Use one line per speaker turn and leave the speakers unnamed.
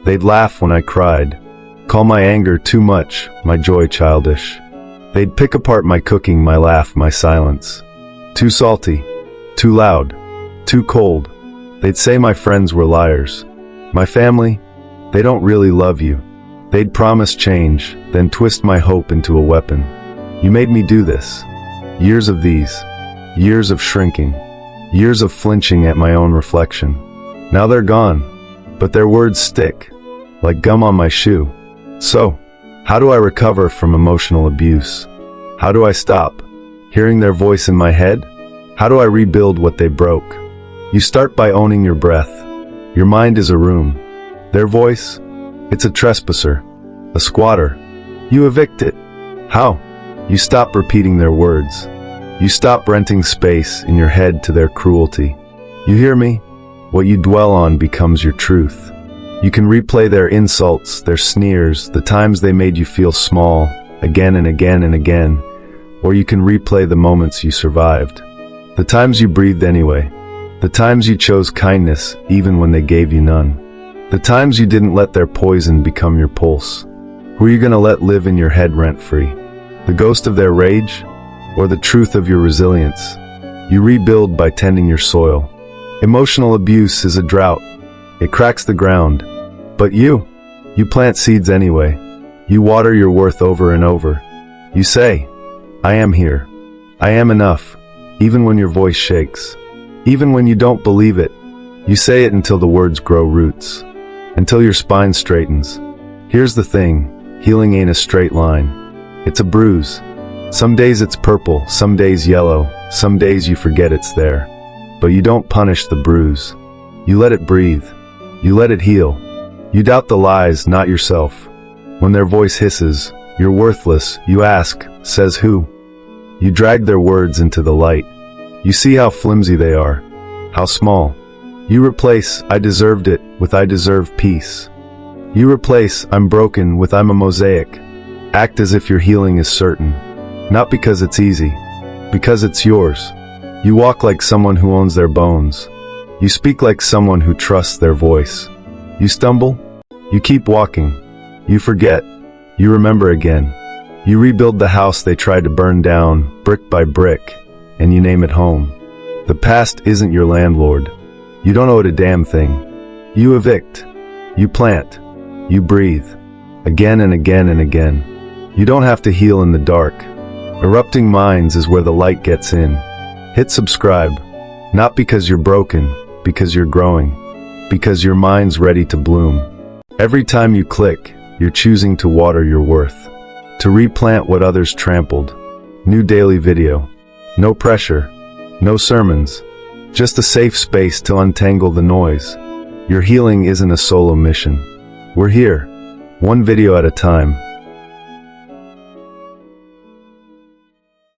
They'd laugh when I cried, call my anger too much, my joy childish. They'd pick apart my cooking, my laugh, my silence. Too salty, too loud, too cold. They'd say my friends were liars. My family, they don't really love you. They'd promise change, then twist my hope into a weapon. You made me do this. Years of these. Years of shrinking. Years of flinching at my own reflection. Now they're gone, but their words stick, like gum on my shoe. So, how do I recover from emotional abuse? How do I stop hearing their voice in my head? How do I rebuild what they broke? You start by owning your breath. Your mind is a room. Their voice, it's a trespasser, a squatter. You evict it. How? You stop repeating their words. You stop renting space in your head to their cruelty. You hear me? What you dwell on becomes your truth. You can replay their insults, their sneers, the times they made you feel small, again and again and again. Or you can replay the moments you survived. The times you breathed anyway. The times you chose kindness even when they gave you none. The times you didn't let their poison become your pulse. Who are you gonna let live in your head rent-free? The ghost of their rage? Or the truth of your resilience? You rebuild by tending your soil. Emotional abuse is a drought. It cracks the ground. But you plant seeds anyway. You water your worth over and over. You say, I am here. I am enough. Even when your voice shakes. Even when you don't believe it. You say it until the words grow roots. Until your spine straightens. Here's the thing, healing ain't a straight line. It's a bruise. Some days it's purple, some days yellow, some days you forget it's there. But you don't punish the bruise. You let it breathe. You let it heal. You doubt the lies, not yourself. When their voice hisses, you're worthless, you ask, says who? You drag their words into the light. You see how flimsy they are, how small. You replace, I deserved it, with I deserve peace. You replace, I'm broken, with I'm a mosaic. Act as if your healing is certain. Not because it's easy, because it's yours. You walk like someone who owns their bones. You speak like someone who trusts their voice. You stumble, you keep walking. You forget, you remember again. You rebuild the house they tried to burn down, brick by brick, and you name it home. The past isn't your landlord. You don't owe it a damn thing. You evict. You plant. You breathe. Again and again and again. You don't have to heal in the dark. Erupting Minds is where the light gets in. Hit subscribe. Not because you're broken, because you're growing. Because your mind's ready to bloom. Every time you click, you're choosing to water your worth. To replant what others trampled. New daily video. No pressure. No sermons. Just a safe space to untangle the noise. Your healing isn't a solo mission. We're here. One video at a time.